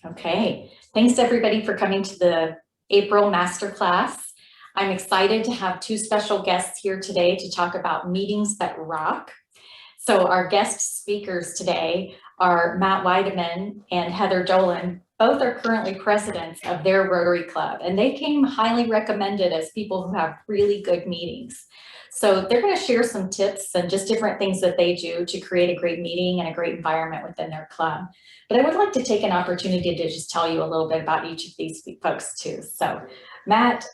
Okay, thanks everybody for coming to the April Masterclass. I'm excited to have two special guests here today to talk about meetings that rock. So our guest speakers today are Matt Weideman and Heather Dolan. Both are currently presidents of their Rotary Club, and they came highly recommended as people who have really good meetings. So they're going to share some tips and just different things that they do to create a great meeting and a great environment within their club. But I would like to take an opportunity to just tell you a little bit about each of these folks too. So Matt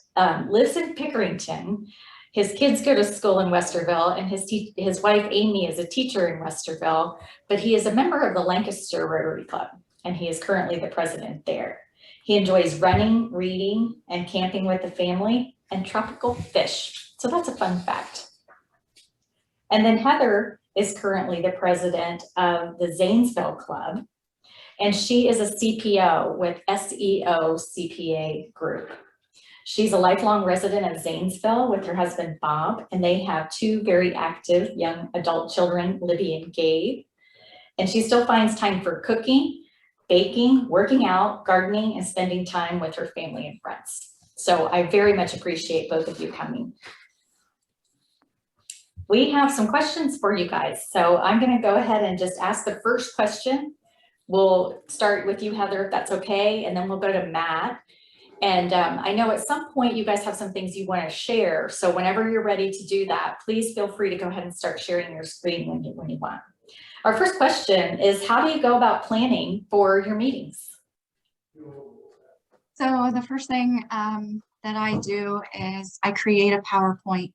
lives in Pickerington. His kids go to school in Westerville, and his wife Amy is a teacher in Westerville, but he is a member of the Lancaster Rotary Club, and he is currently the president there. He enjoys running, reading, and camping with the family, and tropical fish. So that's a fun fact. And then Heather is currently the president of the Zanesville Club, and she is a CPO with SEO CPA Group. She's a lifelong resident of Zanesville with her husband, Bob, and they have two very active young adult children, Libby and Gabe. And she still finds time for cooking, baking, working out, gardening, and spending time with her family and friends. So I very much appreciate both of you coming. We have some questions for you guys. So I'm going to go ahead and just ask the first question. We'll start with you, Heather, if that's okay, and then we'll go to Matt. And I know at some point you guys have some things you want to share. So whenever you're ready to do that, please feel free to go ahead and start sharing your screen when you want. Our first question is, how do you go about planning for your meetings? So the first thing that I do is I create a PowerPoint.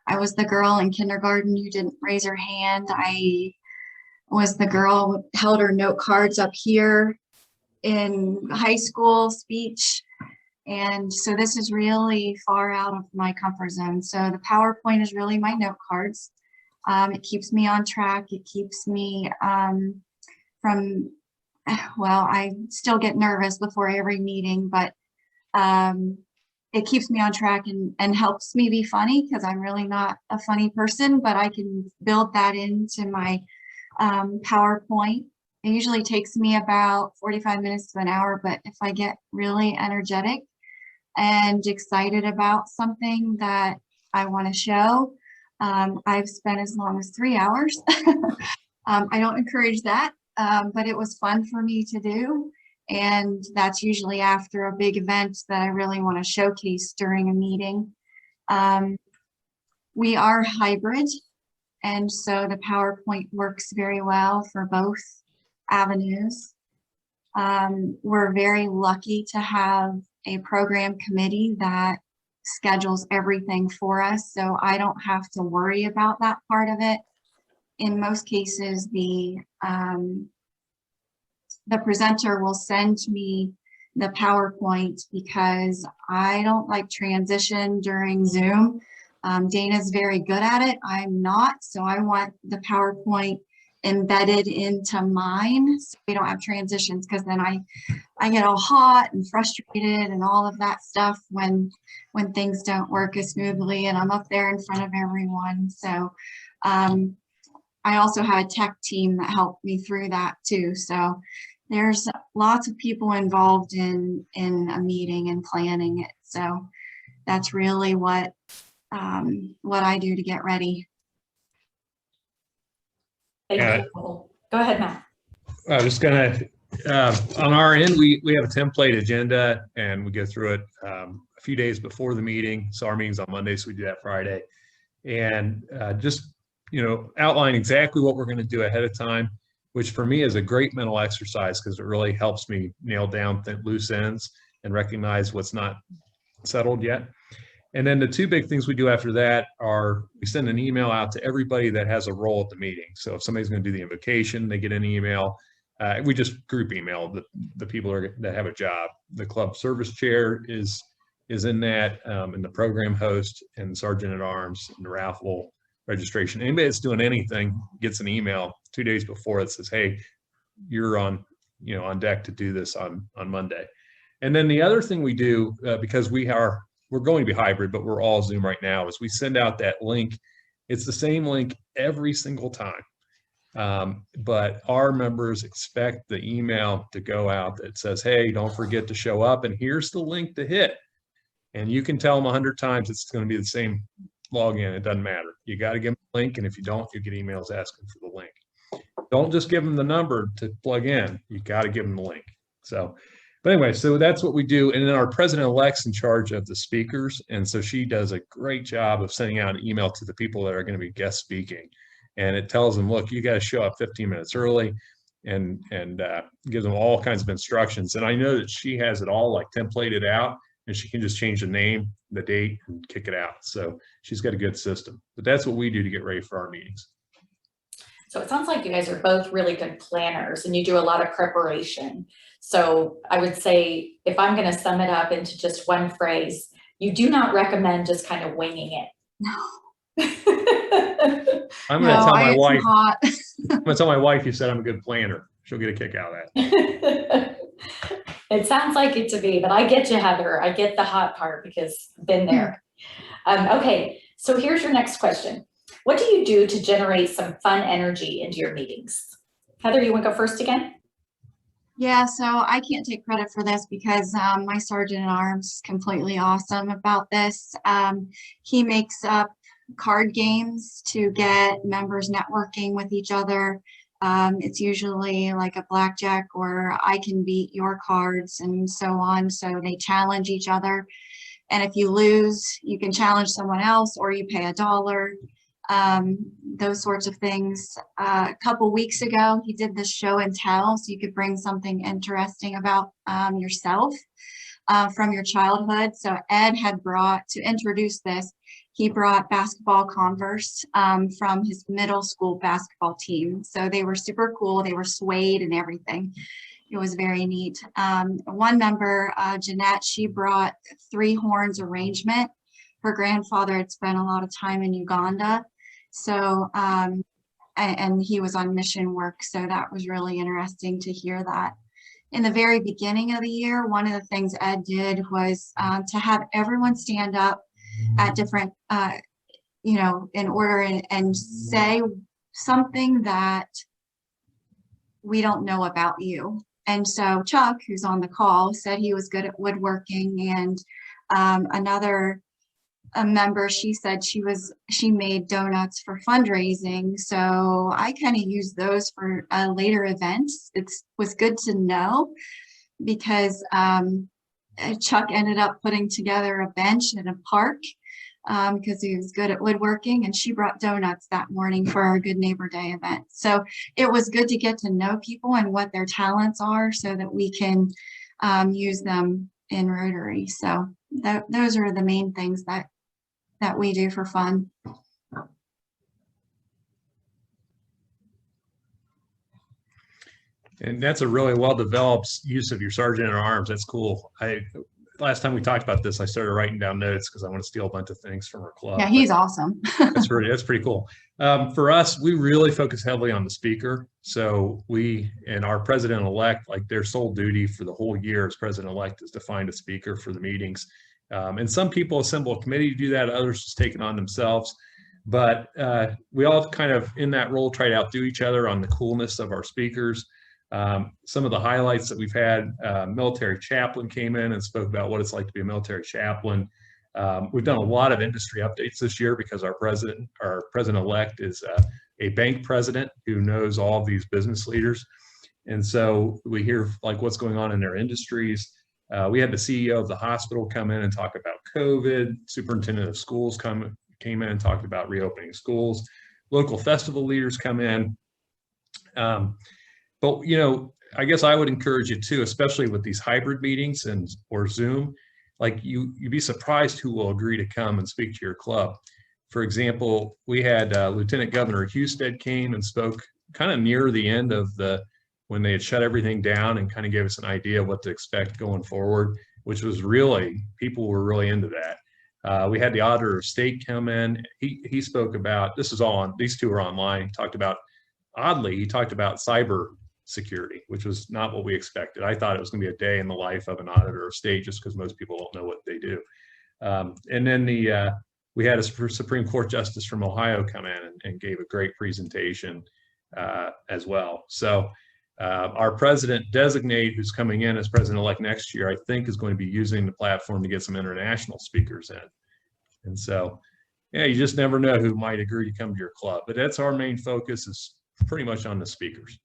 I was the girl in kindergarten who didn't raise her hand. I was the girl who held her note cards up here in high school speech. And so this is really far out of my comfort zone. So the PowerPoint is really my note cards. It keeps me on track. It keeps me I still get nervous before every meeting, but it keeps me on track and helps me be funny, because I'm really not a funny person, but I can build that into my PowerPoint. It usually takes me about 45 minutes to an hour, but if I get really energetic and excited about something that I want to show, I've spent as long as 3 hours. I don't encourage that, but it was fun for me to do. And that's usually after a big event that I really want to showcase during a meeting. We are hybrid, and so the PowerPoint works very well for both avenues. We're very lucky to have a program committee that schedules everything for us, so I don't have to worry about that part of it. In most cases, the presenter will send me the PowerPoint because I don't like transition during Zoom. Dana's very good at it. I'm not, so I want the PowerPoint embedded into mine so we don't have transitions, because then I get all hot and frustrated and all of that stuff when things don't work as smoothly and I'm up there in front of everyone. So I also have a tech team that helped me through that too. So there's lots of people involved in a meeting and planning it. So that's really what I do to get ready. Thank you. Go ahead, Matt. I was gonna, on our end, we have a template agenda and we go through it a few days before the meeting. So our meeting's on Monday, so we do that Friday. And just, outline exactly what we're gonna do ahead of time, which for me is a great mental exercise because it really helps me nail down loose ends and recognize what's not settled yet. And then the two big things we do after that are we send an email out to everybody that has a role at the meeting. So if somebody's going to do the invocation, they get an email. We just group email the people that have a job. The club service chair is in that, and the program host and sergeant at arms and the raffle registration. Anybody that's doing anything gets an email 2 days before that says, "Hey, you're on deck to do this on Monday." And then the other thing we do, because we're going to be hybrid, but we're all Zoom right now, is we send out that link. It's the same link every single time. But our members expect the email to go out that says, hey, don't forget to show up, and here's the link to hit. And you can tell them 100 times it's going to be the same login. It doesn't matter. You got to give them the link, and if you don't, you get emails asking for the link. Don't just give them the number to plug in. You got to give them the link. So, but anyway, so that's what we do. And then our president-elect's in charge of the speakers. And so she does a great job of sending out an email to the people that are going to be guest speaking. And it tells them, look, you got to show up 15 minutes early, and gives them all kinds of instructions. And I know that she has it all like templated out, and she can just change the name, the date, and kick it out. So she's got a good system. But that's what we do to get ready for our meetings. So it sounds like you guys are both really good planners and you do a lot of preparation. So I would say, if I'm going to sum it up into just one phrase, you do not recommend just kind of winging it. No. I'm going to tell my wife. Hot. I'm going to tell my wife you said I'm a good planner. She'll get a kick out of that. It sounds like it to me, but I get you, Heather. I get the hot part because I've been there. Okay, so here's your next question. What do you do to generate some fun energy into your meetings? Heather, you want to go first again? Yeah, so I can't take credit for this because my sergeant at arms is completely awesome about this. He makes up card games to get members networking with each other. It's usually like a blackjack or I can beat your cards and so on. So they challenge each other. And if you lose, you can challenge someone else or you pay $1. Those sorts of things. A couple weeks ago, he did this show and tell, so you could bring something interesting about yourself from your childhood. So Ed had brought, to introduce this, he brought basketball Converse from his middle school basketball team. So they were super cool. They were suede and everything. It was very neat. One member, Jeanette, she brought 3 horns arrangement. Her grandfather had spent a lot of time in Uganda. So, and he was on mission work. So that was really interesting to hear that. In the very beginning of the year, one of the things Ed did was to have everyone stand up at different, in order and say something that we don't know about you. And so Chuck, who's on the call, said he was good at woodworking, and a member, she said she made donuts for fundraising. So I kind of used those for later events. It was good to know because Chuck ended up putting together a bench in a park because he was good at woodworking, and she brought donuts that morning for our Good Neighbor Day event. So it was good to get to know people and what their talents are so that we can use them in Rotary. So those are the main things that we do for fun. And that's a really well-developed use of your sergeant at arms. That's cool. Last time we talked about this, I started writing down notes because I want to steal a bunch of things from our club. Yeah, he's awesome. That's pretty cool. For us, we really focus heavily on the speaker. So we and our president-elect, like their sole duty for the whole year as president-elect is to find a speaker for the meetings. And some people assemble a committee to do that. Others just take it on themselves. But we all kind of, in that role, try to outdo each other on the coolness of our speakers. Some of the highlights that we've had, military chaplain came in and spoke about what it's like to be a military chaplain. We've done a lot of industry updates this year because our president-elect is a bank president who knows all of these business leaders. And so we hear like what's going on in their industries. We had the CEO of the hospital come in and talk about COVID. Superintendent of schools came in and talked about reopening schools. Local festival leaders come in. But, I guess I would encourage you too, especially with these hybrid meetings or Zoom, like you'd be surprised who will agree to come and speak to your club. For example, we had Lieutenant Governor Husted came and spoke kind of near the end of when they had shut everything down and kind of gave us an idea of what to expect going forward, which was people were really into that. We had the Auditor of State come in. He spoke about, these two are online, he talked about cyber security, which was not what we expected. I thought it was going to be a day in the life of an Auditor of State just because most people don't know what they do. And then we had a Supreme Court Justice from Ohio come in and gave a great presentation. as well. So our president designate, who's coming in as president-elect next year, I think is going to be using the platform to get some international speakers in. And so, yeah, you just never know who might agree to come to your club, but that's our main focus, is pretty much on the speakers.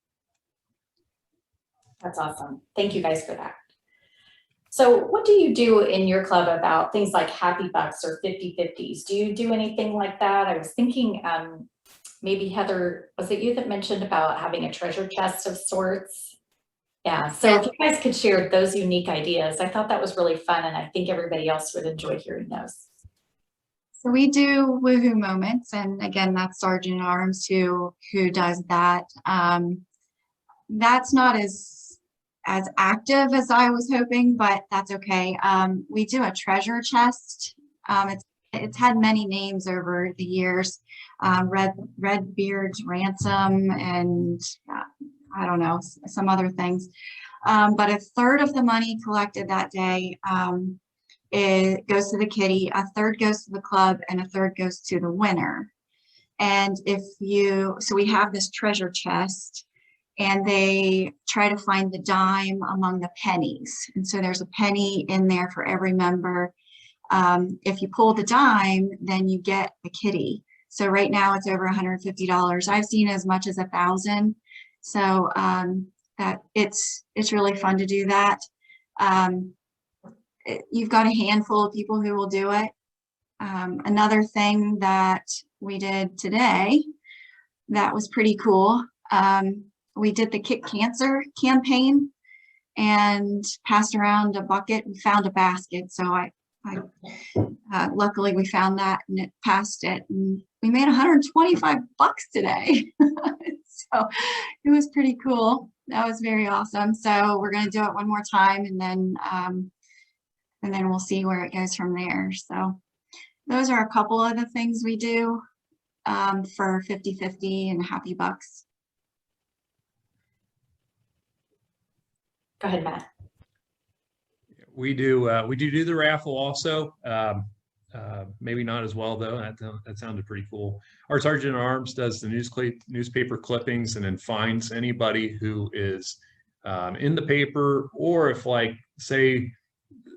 That's awesome. Thank you guys for that. So what do you do in your club about things like Happy Bucks or 50/50s? Do you do anything like that? I was thinking, maybe Heather, was it you that mentioned about having a treasure chest of sorts? Yeah, so if you guys could share those unique ideas, I thought that was really fun, and I think everybody else would enjoy hearing those. So we do Woohoo Moments, and again, that's Sergeant at Arms who does that. That's not as active as I was hoping, but that's okay. We do a treasure chest. It's had many names over the years. Redbeard's Ransom, and I don't know, some other things. But a third of the money collected that day it goes to the kitty, a third goes to the club, and a third goes to the winner. And so we have this treasure chest, and they try to find the dime among the pennies. And so there's a penny in there for every member. If you pull the dime, then you get a kitty. So right now it's over $150. I've seen as much as 1,000. So that it's really fun to do that. You've got a handful of people who will do it. Another thing that we did today that was pretty cool. We did the Kick Cancer campaign and passed around a bucket. We found a basket, so luckily we found that and it passed it, and we made $125 today. So it was pretty cool. That was very awesome. So we're going to do it one more time, and then we'll see where it goes from there. So those are a couple of the things we do for 50/50 and Happy Bucks. Go ahead, Matt. We do the raffle also. Maybe not as well though. That sounded pretty cool. Our Sergeant at Arms does the newspaper clippings and then finds anybody who is in the paper, or if, like, say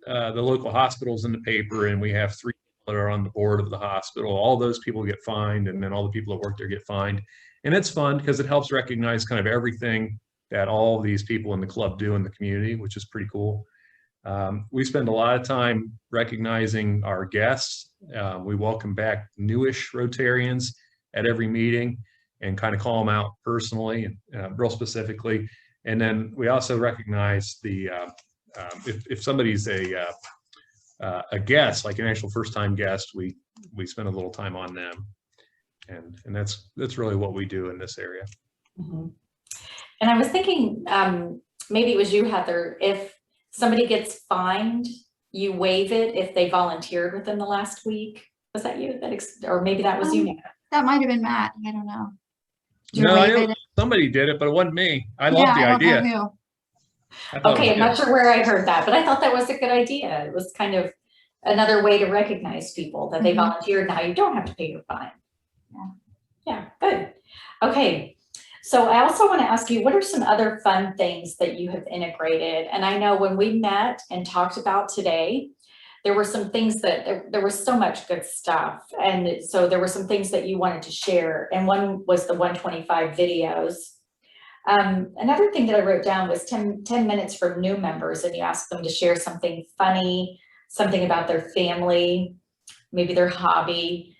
the local hospital's in the paper and we have 3 people that are on the board of the hospital, all those people get fined, and then all the people that work there get fined. And it's fun because it helps recognize kind of everything that all of these people in the club do in the community, which is pretty cool. We spend a lot of time recognizing our guests. We welcome back newish Rotarians at every meeting and kind of call them out personally and real specifically. And then we also recognize the if somebody's a guest, like an actual first-time guest, we spend a little time on them, and that's really what we do in this area. Mm-hmm. And I was thinking, maybe it was you, Heather, if somebody gets fined, you waive it if they volunteered within the last week. Was that you? Or maybe that was you, Matt. That might have been Matt. I don't know. No, I know somebody did it, but it wasn't me. I love the idea. Okay, I'm not sure where I heard that, but I thought that was a good idea. It was kind of another way to recognize people that they volunteered. Now you don't have to pay your fine. Yeah, good. Okay. So I also want to ask you, what are some other fun things that you have integrated? And I know when we met and talked about today, there were some things that there was so much good stuff. And so there were some things that you wanted to share. And one was the 125 videos. Another thing that I wrote down was 10 minutes for new members, and you asked them to share something funny, something about their family, maybe their hobby,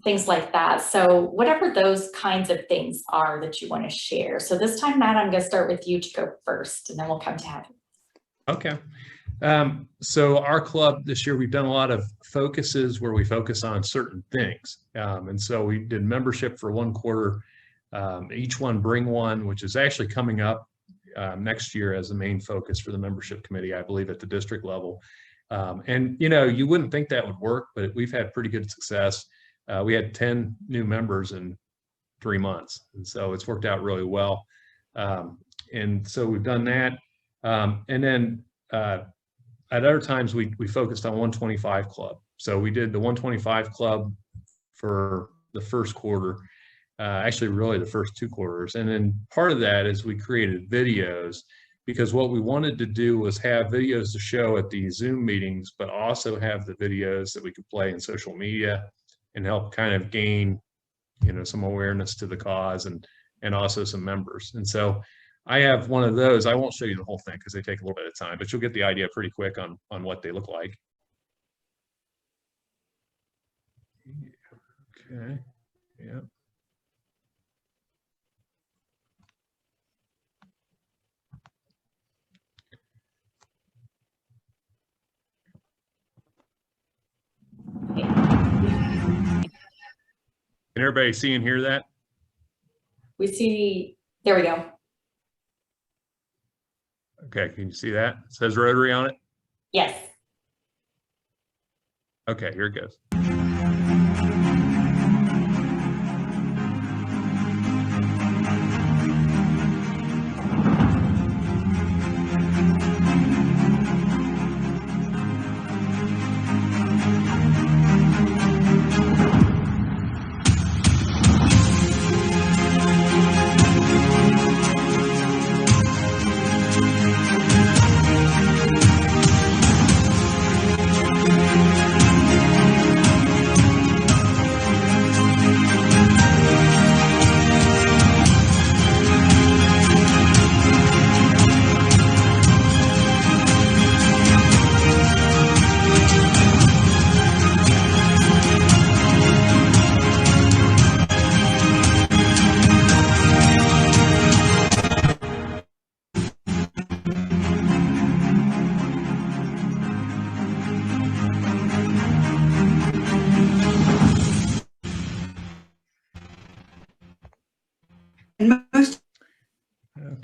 things like that. So whatever those kinds of things are that you want to share. So this time, Matt, I'm going to start with you to go first, and then we'll come to Heather. Okay. So our club this year, we've done a lot of focuses where we focus on certain things. And so we did membership for 1 quarter. Each one bring one, which is actually coming up next year as the main focus for the membership committee, I believe, at the district level. And, you know, you wouldn't think that would work, but we've had pretty good success. We had 10 new members in 3 months. And so it's worked out really well. And so we've done that. And then at other times we focused on 125 Club. So we did the 125 Club for the first quarter. actually really the first 2 quarters. And then part of that is we created videos, because what we wanted to do was have videos to show at the Zoom meetings, but also have the videos that we could play in social media and help kind of gain, some awareness to the cause and also some members. And so I have one of those. I won't show you the whole thing because they take a little bit of time, but you'll get the idea pretty quick on what they look like. Okay. Yeah. Can everybody see and hear that? We see, there we go. Okay, can you see that? It says Rotary on it? Yes. Okay, here it goes.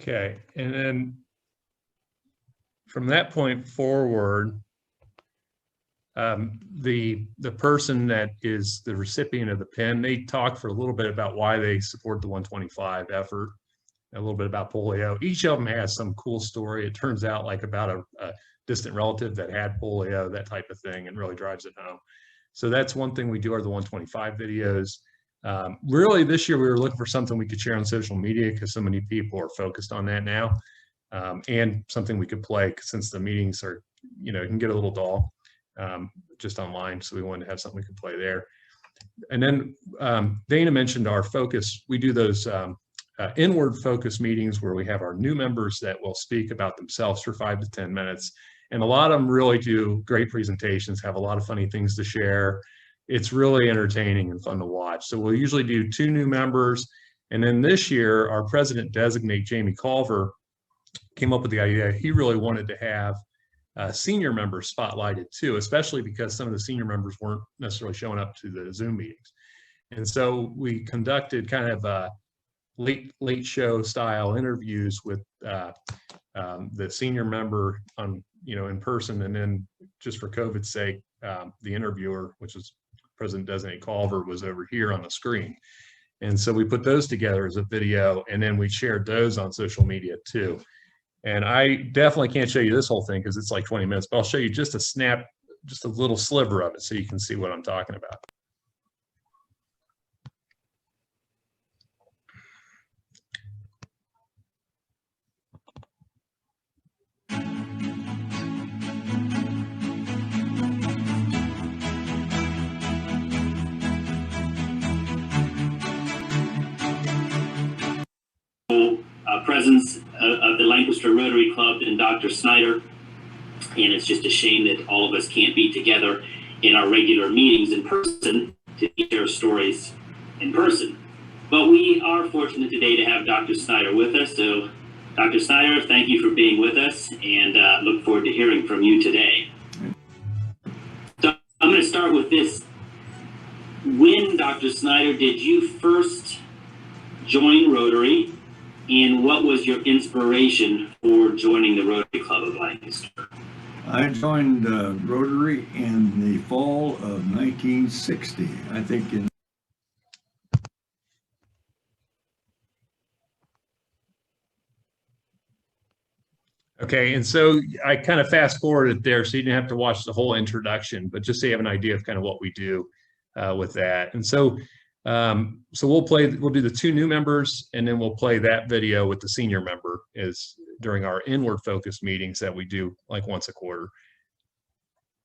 Okay, and then from that point forward, the person that is the recipient of the pin, they talk for a little bit about why they support the 125 effort, a little bit about polio. Each of them has some cool story. It turns out like about a distant relative that had polio, that type of thing, and really drives it home. So that's one thing we do are the 125 videos. Really this year we were looking for something we could share on social media because so many people are focused on that now, and something we could play since the meetings are, it can get a little dull just online. So we wanted to have something we could play there. And then Dana mentioned our focus. We do those inward focus meetings where we have our new members that will speak about themselves for 5 to 10 minutes. And a lot of them really do great presentations, have a lot of funny things to share. It's really entertaining and fun to watch. So we'll usually do 2 new members. And then this year, our president designate, Jamie Culver, came up with the idea. He really wanted to have senior members spotlighted too, especially because some of the senior members weren't necessarily showing up to the Zoom meetings. And so we conducted kind of late show style interviews with the senior member on, in person. And then just for COVID's sake, the interviewer, which is President Designate Culver, was over here on the screen. And so we put those together as a video, and then we shared those on social media too. And I definitely can't show you this whole thing because it's like 20 minutes, but I'll show you just a little sliver of it so you can see what I'm talking about. Presence of the Lancaster Rotary Club and Dr. Snyder, and it's just a shame that all of us can't be together in our regular meetings in person to share stories in person. But we are fortunate today to have Dr. Snyder with us. So Dr. Snyder, thank you for being with us, and look forward to hearing from you today. So I'm going to start with this. When, Dr. Snyder, did you first join Rotary? And what was your inspiration for joining the Rotary Club of Lancaster? I joined Rotary in the fall of 1960, I think. Okay, and so I kind of fast forwarded there so you didn't have to watch the whole introduction, but just so you have an idea of kind of what we do with that. And so So we'll do the 2 new members, and then we'll play that video with the senior member during our inward focus meetings that we do like once a quarter.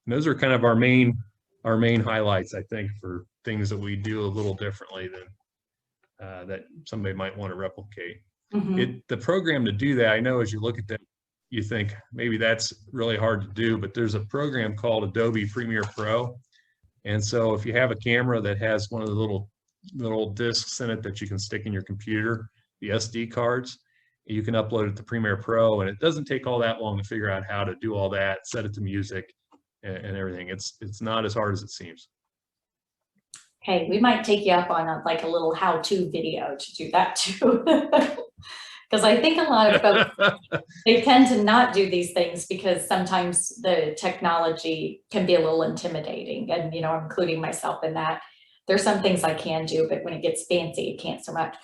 And those are kind of our main highlights, I think, for things that we do a little differently than that somebody might want to replicate. The program to do that, I know as you look at that, you think maybe that's really hard to do, but there's a program called Adobe Premiere Pro. And so if you have a camera that has one of the little discs in it that you can stick in your computer, the SD cards, you can upload it to Premiere Pro, and it doesn't take all that long to figure out how to do all that, set it to music and everything. It's not as hard as it seems. Okay, we might take you up on a little how-to video to do that too. Because I think a lot of folks, they tend to not do these things because sometimes the technology can be a little intimidating, and I'm including myself in that. There's some things I can do, but when it gets fancy, it can't so much.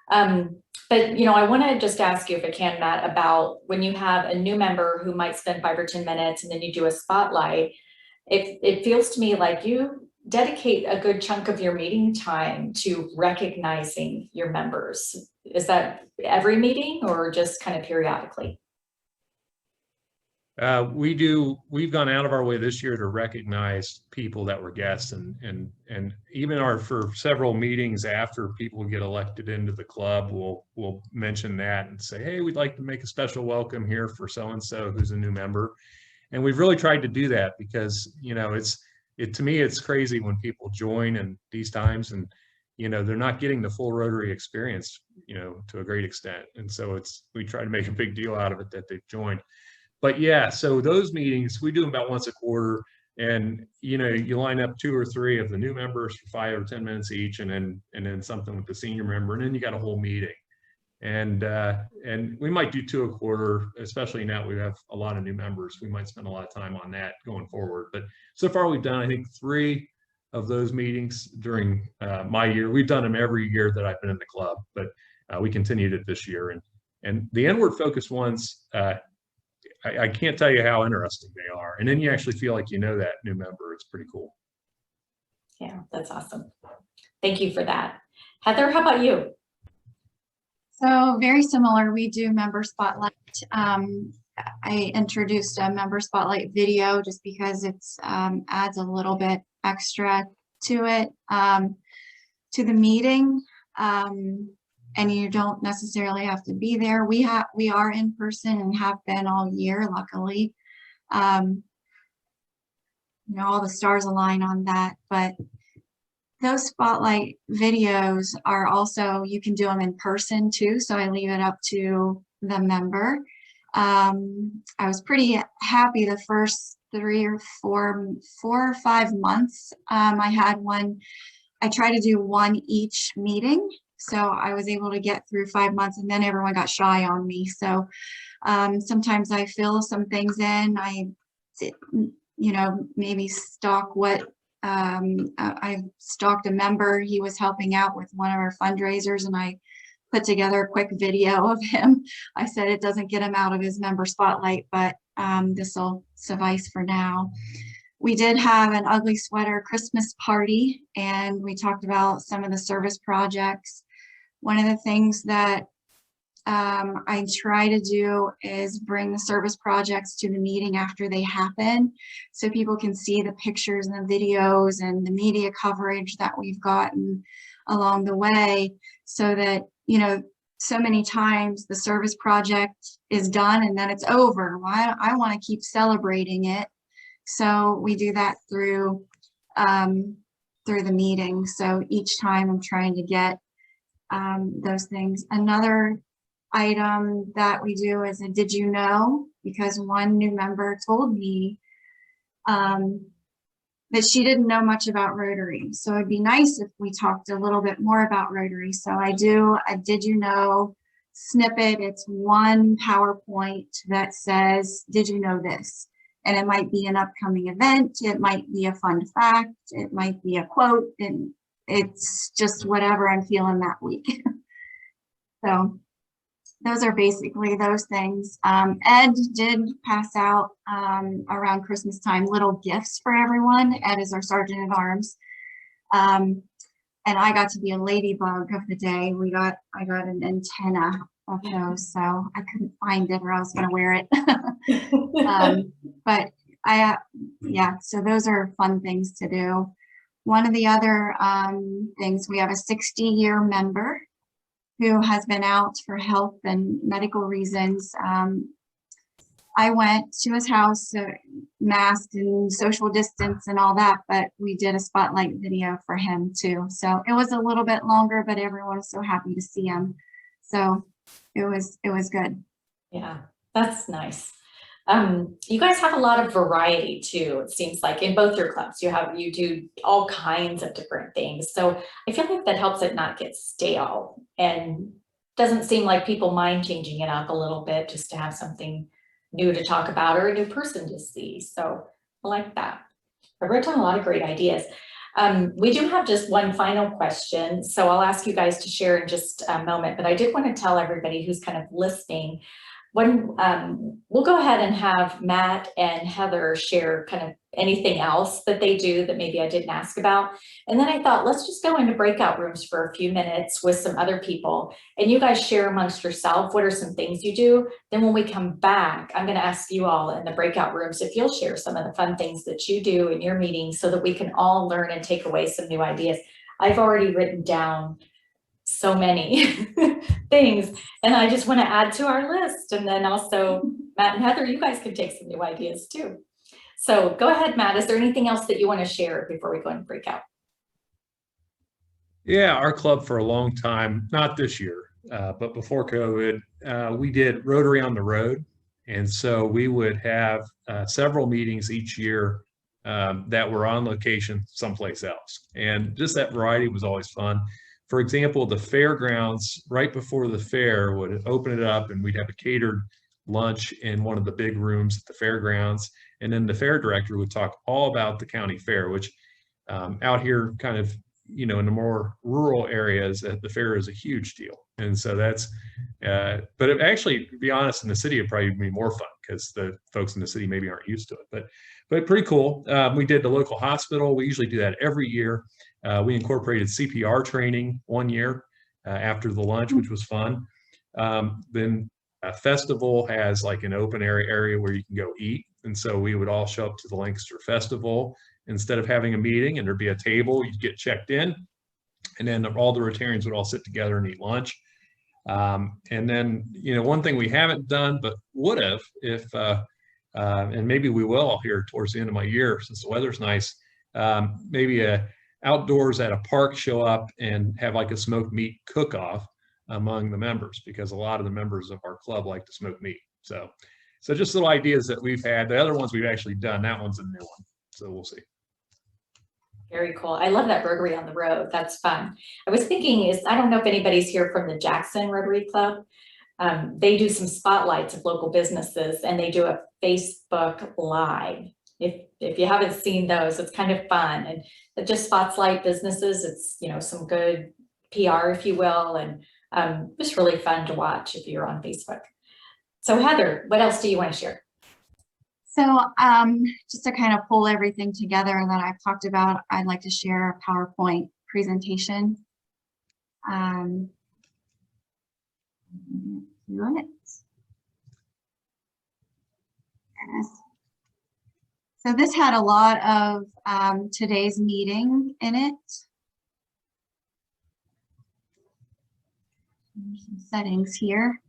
But I want to just ask you, if I can, Matt, about when you have a new member who might spend 5 or 10 minutes and then you do a spotlight, it feels to me like you dedicate a good chunk of your meeting time to recognizing your members. Is that every meeting or just kind of periodically? We've gone out of our way this year to recognize people that were guests, and even for several meetings after people get elected into the club, we'll mention that and say, hey, we'd like to make a special welcome here for so-and-so who's a new member. And we've really tried to do that because, to me, it's crazy when people join in these times and, they're not getting the full Rotary experience, to a great extent. And so we try to make a big deal out of it that they've joined. But yeah, so those meetings, we do them about once a quarter, and, you line up 2 or 3 of the new members for 5 or 10 minutes each, and then something with the senior member, and then you got a whole meeting. And we might do 2 a quarter, especially now we have a lot of new members. We might spend a lot of time on that going forward. But so far we've done, I think, 3 of those meetings during my year. We've done them every year that I've been in the club, but we continued it this year. And the inward focus ones, I can't tell you how interesting they are. And then you actually feel like that new member. It's pretty cool. Yeah, that's awesome. Thank you for that. Heather, how about you? So very similar, we do member spotlight. I introduced a member spotlight video just because it's adds a little bit extra to it, to the meeting. And you don't necessarily have to be there. We are in person and have been all year, luckily. All the stars align on that, but those spotlight videos are also, you can do them in person too. So I leave it up to the member. I was pretty happy the first 4 or 5 months. I had one, I try to do one each meeting. So I was able to get through 5 months, and then everyone got shy on me. So sometimes I fill some things in. I, maybe stalk what I stalked a member. He was helping out with one of our fundraisers, and I put together a quick video of him. I said it doesn't get him out of his member spotlight, but this will suffice for now. We did have an ugly sweater Christmas party, and we talked about some of the service projects. One of the things that I try to do is bring the service projects to the meeting after they happen, so people can see the pictures and the videos and the media coverage that we've gotten along the way, so that, so many times the service project is done and then it's over. Well, I want to keep celebrating it. So we do that through the meeting. So each time I'm trying to get those things. Another item that we do is a did you know, because one new member told me that she didn't know much about Rotary. So it'd be nice if we talked a little bit more about Rotary. So I do a did you know snippet. It's one PowerPoint that says, did you know this? And it might be an upcoming event. It might be a fun fact. It might be a quote, and it's just whatever I'm feeling that week. So those are basically those things. Ed did pass out around Christmas time little gifts for everyone. Ed is our Sergeant at Arms. and I got to be a ladybug of the day. I got an antenna of those, so I couldn't find it or I was going to wear it. But yeah, so those are fun things to do. One of the other things, we have a 60-year member who has been out for health and medical reasons. I went to his house, masked and social distance and all that, but we did a spotlight video for him too. So it was a little bit longer, but everyone was so happy to see him. So it was good. Yeah, that's nice. You guys have a lot of variety too, it seems like, in both your clubs. You do all kinds of different things. So I feel like that helps it not get stale, and doesn't seem like people mind changing it up a little bit just to have something new to talk about or a new person to see. So I like that. I wrote down a lot of great ideas. We do have just one final question, so I'll ask you guys to share in just a moment, but I did want to tell everybody who's kind of listening, when we'll go ahead and have Matt and Heather share kind of anything else that they do that maybe I didn't ask about. And then I thought, let's just go into breakout rooms for a few minutes with some other people, and you guys share amongst yourself, what are some things you do? Then when we come back, I'm going to ask you all in the breakout rooms if you'll share some of the fun things that you do in your meetings so that we can all learn and take away some new ideas. I've already written down so many things, and I just want to add to our list. And then also, Matt and Heather, you guys can take some new ideas too. So go ahead, Matt. Is there anything else that you want to share before we go and break out? Yeah, our club for a long time, not this year, but before COVID, we did Rotary on the Road. And so we would have several meetings each year that were on location someplace else. And just that variety was always fun. For example, the fairgrounds, right before the fair, would open it up and we'd have a catered lunch in one of the big rooms at the fairgrounds. And then the fair director would talk all about the county fair, which out here kind of, in the more rural areas, the fair is a huge deal. And so that's, but it actually, to be honest, in the city, it'd probably be more fun because the folks in the city maybe aren't used to it, but pretty cool. We did the local hospital. We usually do that every year. We incorporated CPR training one year after the lunch, which was fun. Then a festival has like an open area where you can go eat. And so we would all show up to the Lancaster Festival instead of having a meeting, and there'd be a table, you'd get checked in, and then all the Rotarians would all sit together and eat lunch. And then, one thing we haven't done, but would have if, and maybe we will here towards the end of my year, since the weather's nice, maybe outdoors at a park, show up and have like a smoked meat cook-off among the members, because a lot of the members of our club like to smoke meat. So just little ideas that we've had. The other ones we've actually done, that one's a new one. So we'll see. Very cool. I love that Rotary on the Road. That's fun. I was thinking I don't know if anybody's here from the Jackson Rotary Club. They do some spotlights of local businesses, and they do a Facebook Live. If you haven't seen those, it's kind of fun, and it just spotlight businesses. It's, some good PR, if you will, and just really fun to watch if you're on Facebook. So Heather, what else do you want to share? So just to kind of pull everything together that I've talked about, I'd like to share a PowerPoint presentation. So this had a lot of today's meeting in it. Some settings here.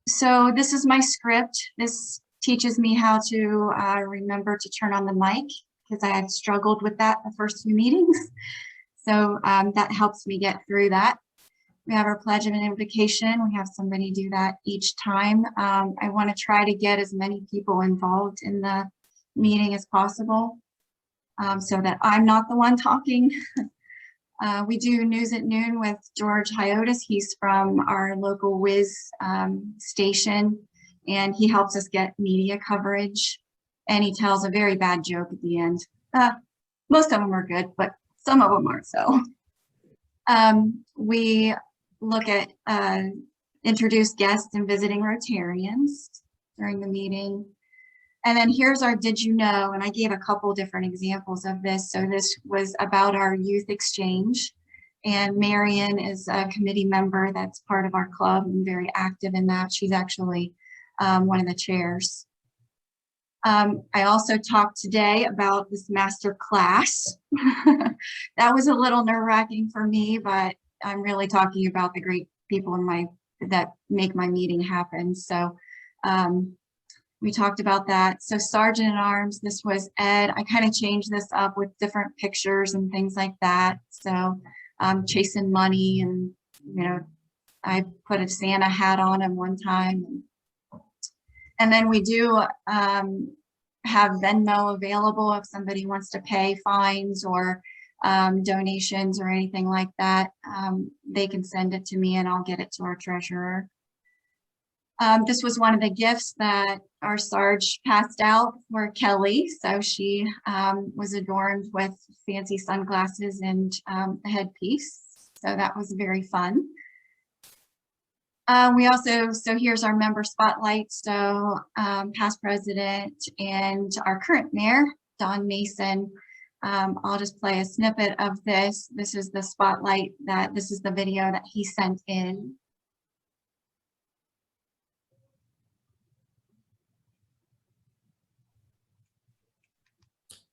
So this is my script. This teaches me how to remember to turn on the mic, because I had struggled with that the first few meetings. So that helps me get through that. We have our pledge of an invocation. We have somebody do that each time. I want to try to get as many people involved in the meeting as possible, so that I'm not the one talking. We do News at Noon with George Hyotis. He's from our local Wiz station, and he helps us get media coverage. And he tells a very bad joke at the end. Most of them are good, but some of them aren't so. We look at introduce guests and visiting Rotarians during the meeting. And then here's our Did You Know? And I gave a couple different examples of this. So this was about our youth exchange. And Marion is a committee member that's part of our club and very active in that. She's actually one of the chairs. I also talked today about this master class. That was a little nerve-wracking for me, but I'm really talking about the great people that make my meeting happen. So we talked about that. So Sergeant at Arms, this was Ed. I kind of changed this up with different pictures and things like that. So chasing money, and I put a Santa hat on him one time. And then we do have Venmo available if somebody wants to pay fines or donations or anything like that. They can send it to me and I'll get it to our treasurer. This was one of the gifts that our Sarge passed out for Kelly. So she was adorned with fancy sunglasses and a headpiece. So that was very fun. We also, so here's our member spotlight. So past president and our current mayor, Don Mason. I'll just play a snippet of this. This is the spotlight this is the video that he sent in.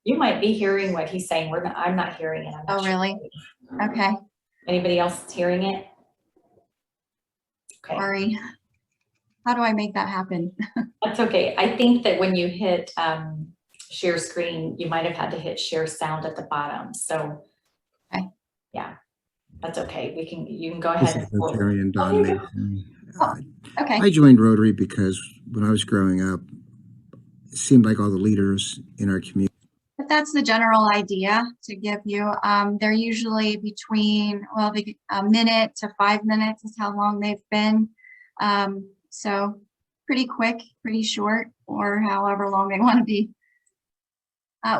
You might be hearing what he's saying. I'm not hearing it. Oh, really? Okay. Anybody else hearing it? Okay. Sorry. How do I make that happen? That's okay. I think that when you hit share screen, you might have had to hit share sound at the bottom. So, okay. Yeah, that's okay. You can go ahead. This is Rotarian Don Mason. Okay. I joined Rotary because when I was growing up, it seemed like all the leaders in our community. But that's the general idea to give you. They're usually between, well, a minute to 5 minutes is how long they've been. So pretty quick, pretty short, or however long they want to be.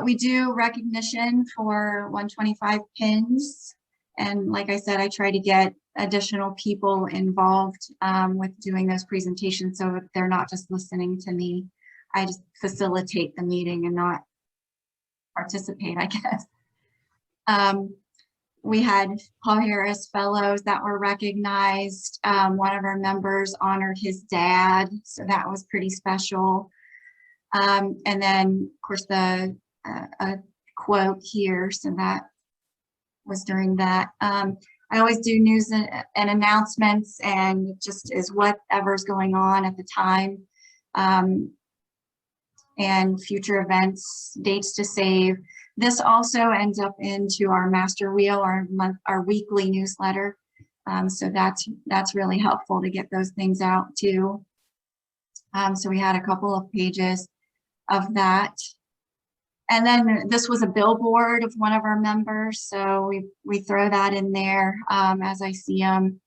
We do recognition for 125 pins. And like I said, I try to get additional people involved with doing those presentations. So if they're not just listening to me, I just facilitate the meeting and not participate, I guess. We had Paul Harris fellows that were recognized. One of our members honored his dad, so that was pretty special. And then, of course, a quote here, so that was during that. I always do news and announcements, and it just is whatever's going on at the time. And future events, dates to save. This also ends up into our master wheel, our weekly newsletter. So that's really helpful to get those things out too. So we had a couple of pages of that. And then this was a billboard of one of our members. So we throw that in there as I see them.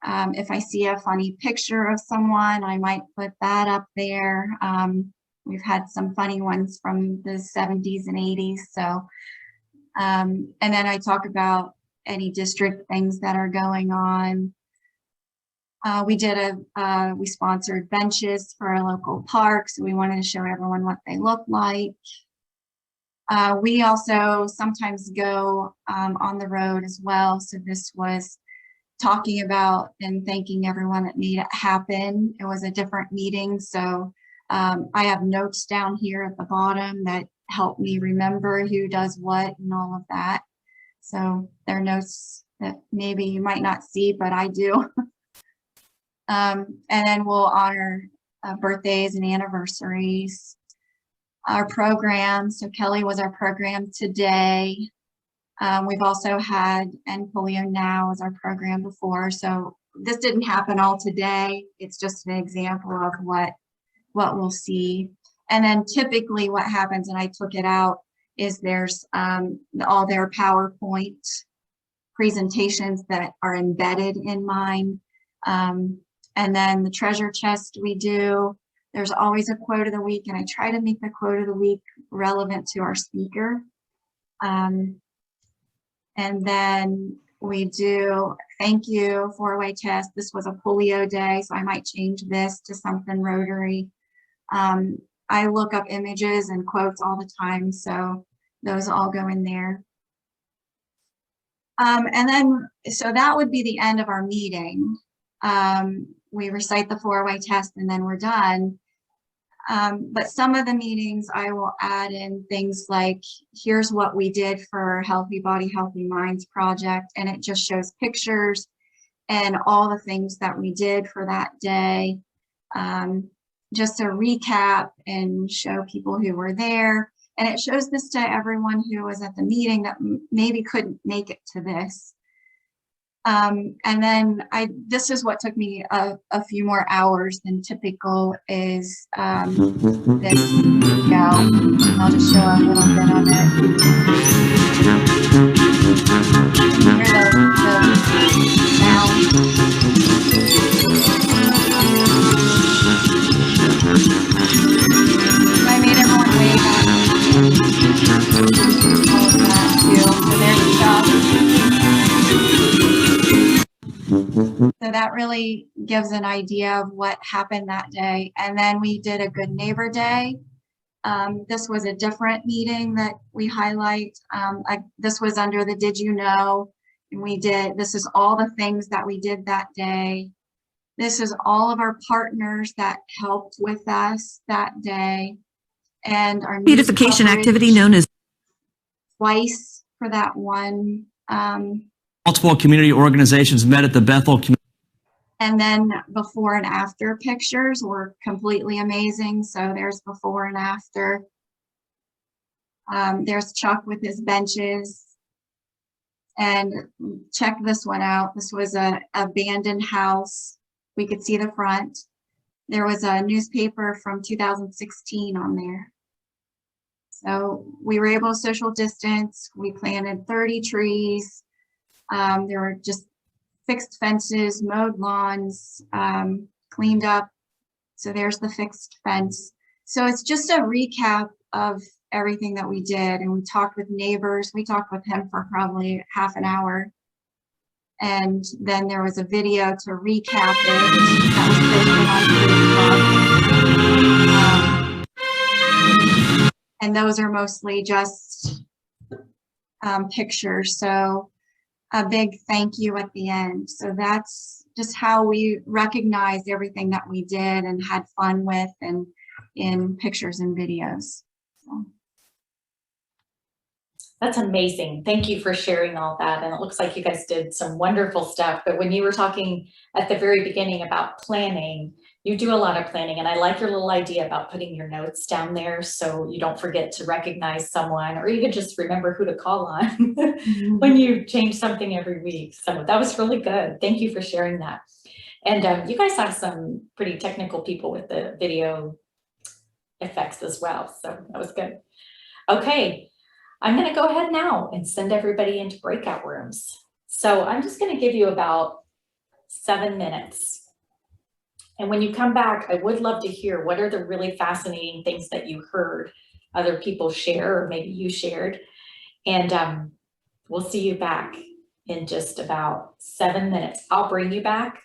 If I see a funny picture of someone, I might put that up there. We've had some funny ones from the 70s and 80s. So, and then I talk about any district things that are going on. We sponsored benches for our local parks. We wanted to show everyone what they look like. We also sometimes go on the road as well. So this was talking about and thanking everyone that made it happen. It was a different meeting. So I have notes down here at the bottom that help me remember who does what and all of that. So they're notes that maybe you might not see, but I do. And then we'll honor birthdays and anniversaries. Our program, so Kelly was our program today. We've also had End Polio Now as our program before. So this didn't happen all today. It's just an example of what we'll see. And then typically what happens, and I took it out, is there's all their PowerPoint presentations that are embedded in mine. And then the treasure chest we do, there's always a quote of the week, and I try to make the quote of the week relevant to our speaker. And then we do thank you 4-way test. This was a polio day, so I might change this to something Rotary. I look up images and quotes all the time, so those all go in there. And then, so that would be the end of our meeting. We recite the 4-way test and then we're done. But some of the meetings I will add in things like, here's what we did for Healthy Body, Healthy Minds project. And it just shows pictures and all the things that we did for that day. Just a recap and show people who were there. And it shows this to everyone who was at the meeting that maybe couldn't make it to this. And then this is what took me a few more hours than typical is this video. I'll just show a little bit of it. Hear the sound. I made everyone wave at me. All of that too. So there's stuff. So that really gives an idea of what happened that day. And then we did a Good Neighbor Day. This was a different meeting that we highlight. This was under the Did You Know? And this is all the things that we did that day. This is all of our partners that helped with us that day. And our beautification activity known as twice for that one. Multiple community organizations met at the Bethel. And then before and after pictures were completely amazing. So there's before and after. There's Chuck with his benches. And check this one out. This was a abandoned house. We could see the front. There was a newspaper from 2016 on there. So we were able to social distance. We planted 30 trees. There were just fixed fences, mowed lawns, cleaned up. So there's the fixed fence. So it's just a recap of everything that we did. And we talked with neighbors. We talked with him for probably half an hour. And then there was a video to recap it that was posted on Facebook. And those are mostly just pictures. So a big thank you at the end. So that's just how we recognized everything that we did and had fun with and in pictures and videos. So. That's amazing. Thank you for sharing all that. And it looks like you guys did some wonderful stuff. But when you were talking at the very beginning about planning, you do a lot of planning. And I like your little idea about putting your notes down there so you don't forget to recognize someone or even just remember who to call on when you change something every week. So that was really good. Thank you for sharing that. And you guys have some pretty technical people with the video effects as well. So that was good. Okay. I'm going to go ahead now and send everybody into breakout rooms. So I'm just going to give you about 7 minutes. And when you come back, I would love to hear what are the really fascinating things that you heard other people share, or maybe you shared. And we'll see you back in just about 7 minutes. I'll bring you back.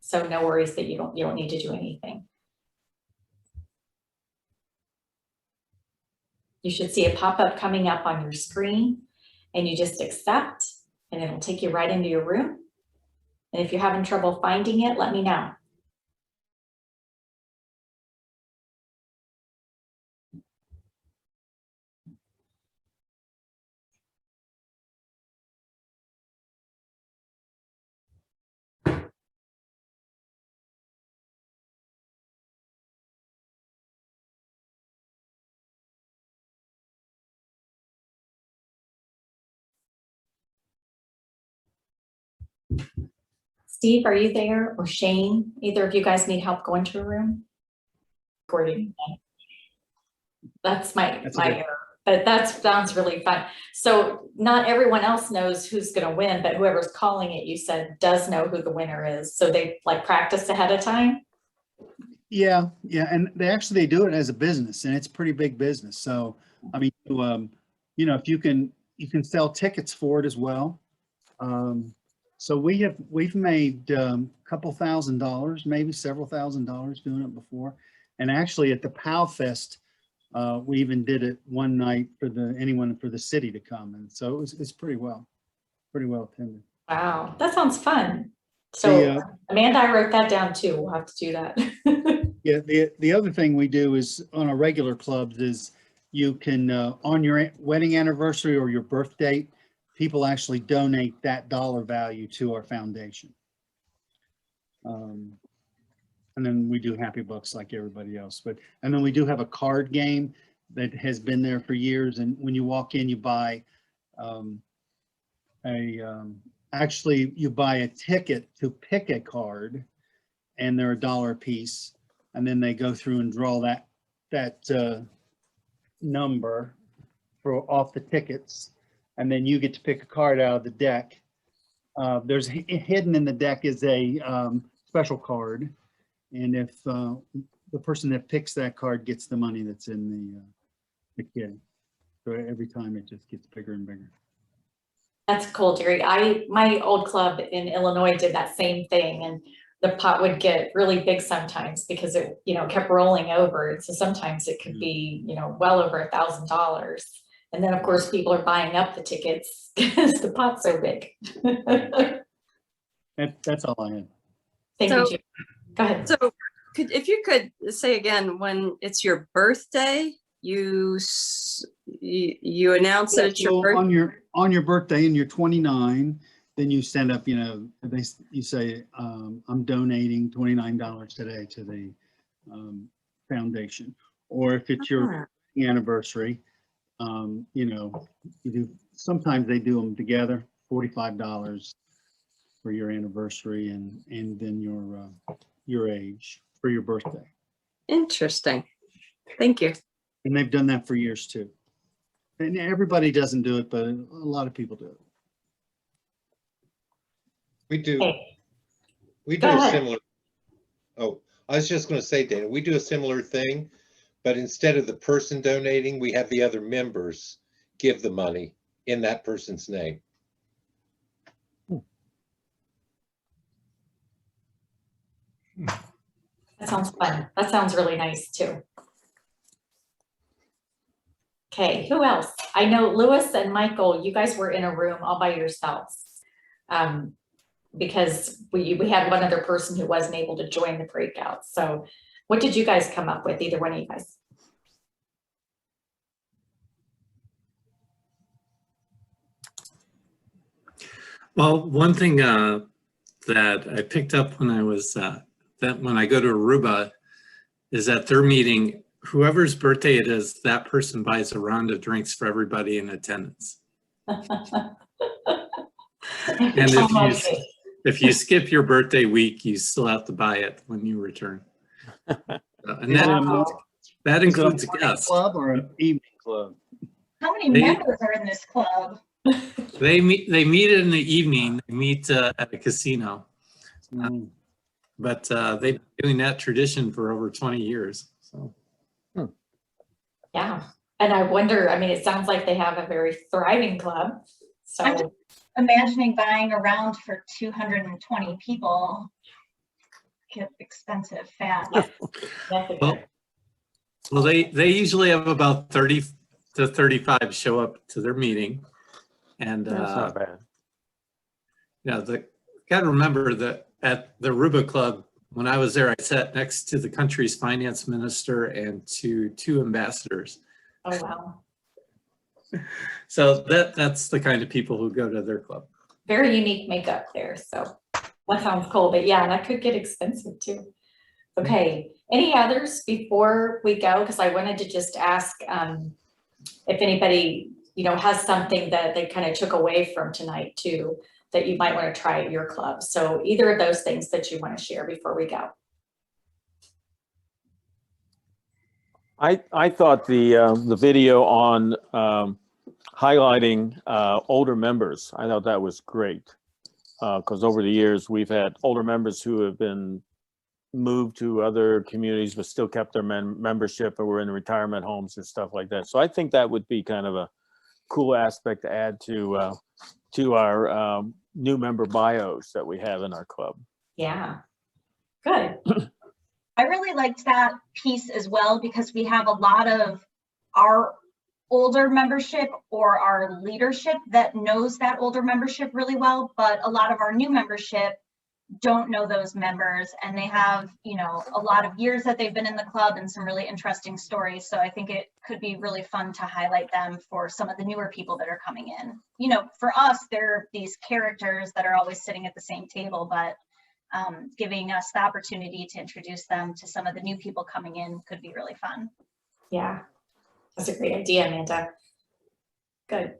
So no worries that you don't need to do anything. You should see a pop-up coming up on your screen and you just accept and it'll take you right into your room. And if you're having trouble finding it, let me know. Steve, are you there? Or Shane? Either of you guys need help going to a room? Recording. That's my error. But that sounds really fun. So not everyone else knows who's going to win, but whoever's calling it, you said, does know who the winner is. So they like practiced ahead of time? Yeah, and they do it as a business, and it's pretty big business. So I mean, you know, if you can sell tickets for it as well. So we've made couple $1,000s, maybe several $1,000s doing it before. And actually at the POW Fest, we even did it one night for anyone for the city to come. And so it's pretty well attended. Wow, that sounds fun. So The, Amanda, I wrote that down too. We'll have to do that. Yeah, the other thing we do is on our regular clubs is you can, on your wedding anniversary or your birth date, people actually donate that dollar value to our foundation. And then we do Happy Bucks like everybody else. And then we do have a card game that has been there for years. And when you walk in, you buy actually you buy a ticket to pick a card, and they're $1 a piece. And then they go through and draw that number off the tickets. And then you get to pick a card out of the deck. There's hidden in the deck is a special card. And if the person that picks that card gets the money that's in the kit. So every time it just gets bigger and bigger. That's cool, Jerry. My old club in Illinois did that same thing, and the pot would get really big sometimes because it, kept rolling over. So sometimes it could be, well over $1,000. And then of course people are buying up the tickets because the pot's so big. That's all I had. Thank you, Jerry. Go ahead. So if you could say again, when it's your birthday, you announce that it's your birthday. On your birthday and you're 29, then you send up, you say, I'm donating $29 today to the foundation. Or if it's your anniversary, you do, sometimes they do them together, $45 for your anniversary and then your age for your birthday. Interesting. Thank you. And they've done that for years too. And everybody doesn't do it, but a lot of people do it. We do. Hey. We do Go a ahead. similar. Oh, I was just going to say, Dana, we do a similar thing, but instead of the person donating, we have the other members give the money in that person's name. That sounds fun. That sounds really nice too. Okay, who else? I know Lewis and Michael, you guys were in a room all by yourselves. Because we had one other person who wasn't able to join the breakout. So what did you guys come up with, either one of you guys? Well, one thing that I picked up when I was when I go to Aruba is at their meeting, whoever's birthday it is, that person buys a round of drinks for everybody in attendance. And if you skip your birthday week, you still have to buy it when you return. And that includes guests. Club or an evening club? How many members are in this club? They meet in the evening. They meet at a casino. But they've been doing that tradition for over 20 years. So. Yeah, and I wonder, it sounds like they have a very thriving club. So I'm just imagining buying a round for 220 people. Get expensive fast. Well, they usually have about 30 to 35 show up to their meeting. And that's not bad. Got to remember that at the Aruba Club, when I was there, I sat next to the country's finance minister and to 2 ambassadors. Oh, wow. So that's the kind of people who go to their club. Very unique makeup there. So that sounds cool. But yeah, that could get expensive too. Okay. Any others before we go? Because I wanted to just ask if anybody, has something that they kind of took away from tonight too, that you might want to try at your club. So either of those things that you want to share before we go. I thought the video on highlighting older members, I thought that was great. Because over the years, we've had older members who have been moved to other communities, but still kept their membership, or were in retirement homes and stuff like that. So I think that would be kind of a cool aspect to add to our new member bios that we have in our club. Yeah, good. I really liked that piece as well, because we have a lot of our older membership or our leadership that knows that older membership really well, but a lot of our new membership don't know those members, and they have, you know, a lot of years that they've been in the club and some really interesting stories. So I think it could be really fun to highlight them for some of the newer people that are coming in. You know, for us, they're these characters that are always sitting at the same table, but giving us the opportunity to introduce them to some of the new people coming in could be really fun. Yeah, that's a great idea, Amanda. Good.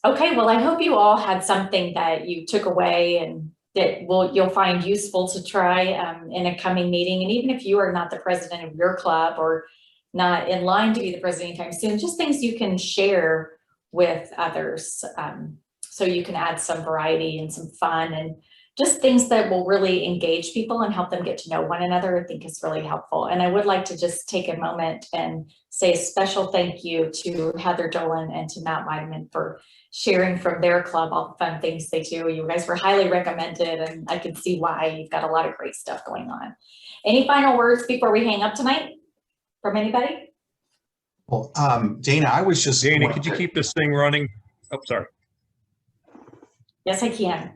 Okay, well, I hope you all had something that you took away and that you'll find useful to try in a coming meeting. And even if you are not the president of your club or not in line to be the president anytime soon, just things you can share with others, so you can add some variety and some fun, and just things that will really engage people and help them get to know one another, I think is really helpful. And I would like to just take a moment and say a special thank you to Heather Dolan and to Matt Weideman for sharing from their club all the fun things they do. You guys were highly recommended, and I can see why. You've got a lot of great stuff going on. Any final words before we hang up tonight from anybody? Well, Dana, I was just— Dana, could you keep this thing running? Oh, sorry. Yes, I can.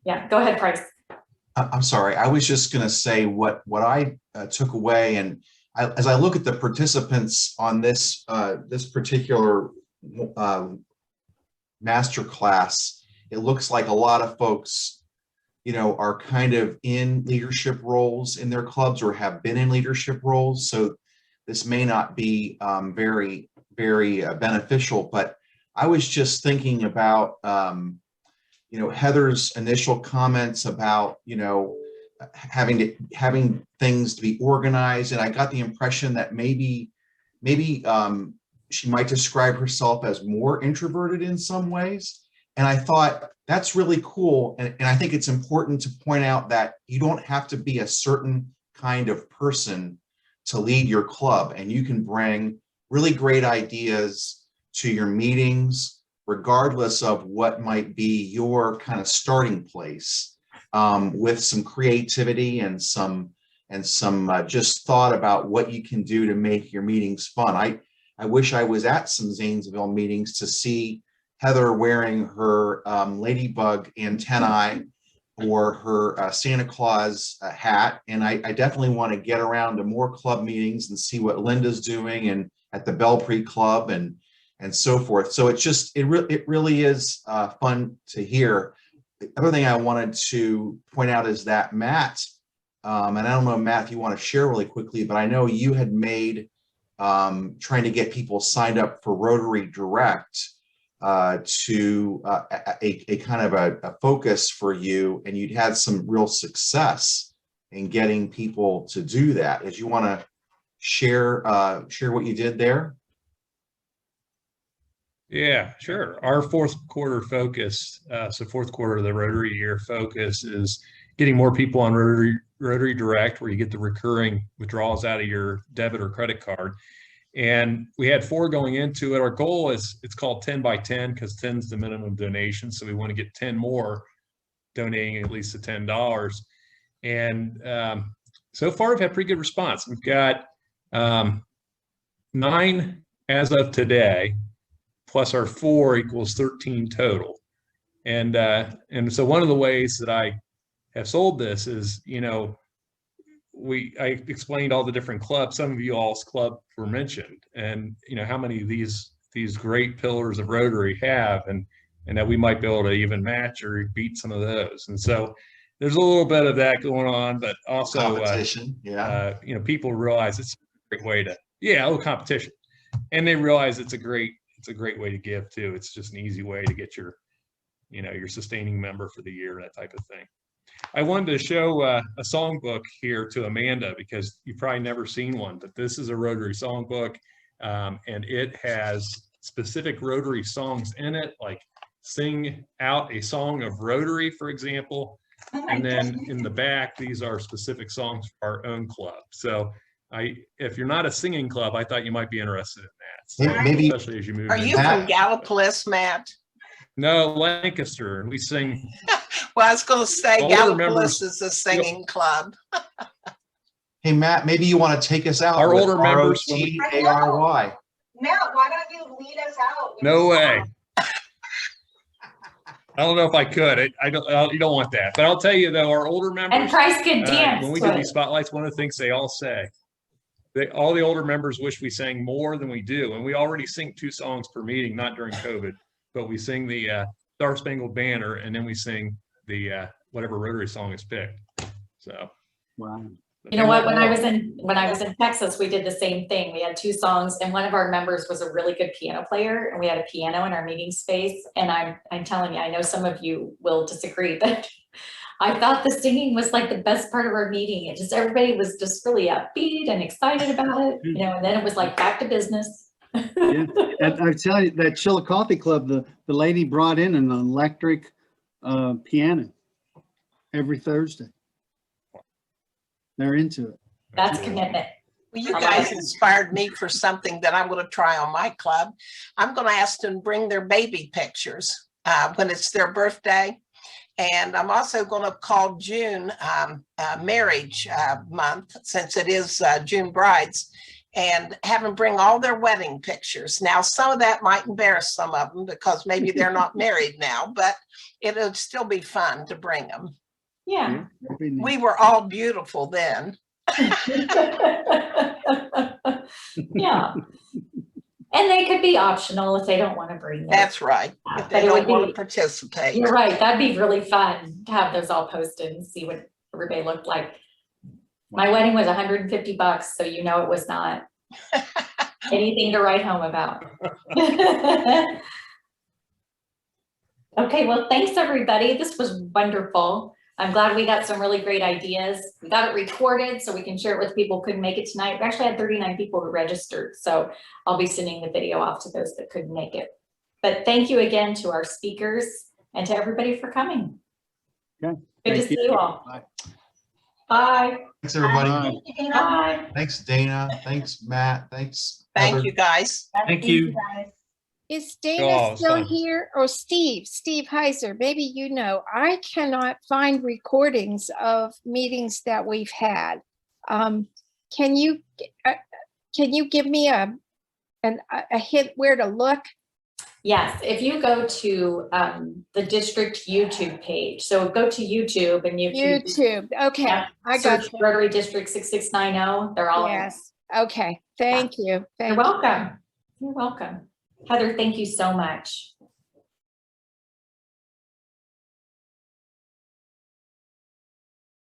Yeah, go ahead, Price. I'm sorry. I was just going to say what I took away, and as I look at the participants on this this particular master class, it looks like a lot of folks, you know, are kind of in leadership roles in their clubs or have been in leadership roles. So this may not be very beneficial, but I was just thinking about you know, Heather's initial comments about, you know, having things to be organized. And I got the impression that maybe she might describe herself as more introverted in some ways. And I thought that's really cool. And I think it's important to point out that you don't have to be a certain kind of person to lead your club. And you can bring really great ideas to your meetings, regardless of what might be your kind of starting place, with some creativity and some just thought about what you can do to make your meetings fun. I wish I was at some Zanesville meetings to see Heather wearing her ladybug antennae or her Santa Claus hat. And I definitely want to get around to more club meetings and see what Linda's doing and at the Belpre Club and so forth. So it really is fun to hear. The other thing I wanted to point out is that Matt, and I don't know, Matt, if you want to share really quickly, but I know you had made trying to get people signed up for Rotary Direct to a kind of a focus for you, and you'd had some real success in getting people to do that. As you want to share what you did there? Yeah, sure. Our fourth quarter focus, so fourth quarter of the Rotary year focus is getting more people on Rotary Direct, where you get the recurring withdrawals out of your debit or credit card. And we had 4 going into it. Our goal is, it's called 10 by 10 because 10 is the minimum donation. So we want to get 10 more donating at least the $10. And so far we've had pretty good response. We've got 9 as of today, plus our 4 equals 13 total. And so one of the ways that I have sold this is, you know, I explained all the different clubs. Some of you all's club were mentioned, and you know how many of these great pillars of Rotary have, and that we might be able to even match or beat some of those. And so there's a little bit of that going on, but also competition. You know, people realize it's a great way to, a little competition, and they realize it's a great way to give too. It's just an easy way to get your, you know, your sustaining member for the year, that type of thing. I wanted to show a songbook here to Amanda because you've probably never seen one, but this is a Rotary songbook, and it has specific Rotary songs in it, like Sing Out a Song of Rotary, for example. And then in the back, these are specific songs for our own club. So if you're not a singing club, I thought you might be interested in that. So, Maybe, especially as you move. Are you from Gallipolis, Matt? No, Lancaster, and we sing. Well, I was going to say Older Gallipolis members- is a singing club. Hey, Matt, maybe you want to take us out. Our with older members- ROTARY. Matt, why don't you lead us out? with No a way. song? I don't know if I could. I don't. You don't want that. But I'll tell you though, our older members. And Price could dance. When we to do it. these spotlights, one of the things they all say, all the older members wish we sang more than we do, and we already sing 2 songs per meeting, not during COVID, but we sing the Star Spangled Banner, and then we sing the whatever Rotary song is picked. So. Wow. You know what, when I was in Texas, we did the same thing. We had 2 songs and one of our members was a really good piano player and we had a piano in our meeting space. And I'm telling you, I know some of you will disagree, but I thought the singing was like the best part of our meeting. It just, everybody was just really upbeat and excited about it, you know, and then it was like back to business. Yeah, and I tell you, that Chillicothe Club, the lady brought in an electric piano every Thursday. They're into it. That's commitment. Well, you guys inspired me for something that I'm going to try on my club. I'm going to ask them to bring their baby pictures when it's their birthday. And I'm also going to call June marriage month, since it is June brides, and have them bring all their wedding pictures. Now, some of that might embarrass some of them because maybe they're not married now, but it'll still be fun to bring them. Yeah. We were all beautiful then. Yeah. And they could be optional if they don't want to bring them. That's right. If But they it would don't want be- to participate. You're right. That'd be really fun to have those all posted and see what everybody looked like. My wedding was $150, so you know it was not anything to write home about. Okay, well, thanks everybody. This was wonderful. I'm glad we got some really great ideas. We got it recorded so we can share it with people who couldn't make it tonight. We actually had 39 people who registered, so I'll be sending the video off to those that couldn't make it. But thank you again to our speakers and to everybody for coming. Okay. Good to Thank see you all. Bye. Thanks, everybody. Thank you, Dana. Bye. Thanks, Dana. Thanks, Matt. Thanks. Thank Heather. you, guys. Thank you. guys. Is Dana Oh, still fun. here? Or Steve Heiser, maybe you know, I cannot find recordings of meetings that we've had. Can you give me a hint where to look? Yes, if you go to the district YouTube page, so go to YouTube and YouTube, okay, Yeah, I got search you. Rotary District 6690. They're all in. Yes, okay, thank you. You're Thank you. welcome. You're welcome. Heather, thank you so much.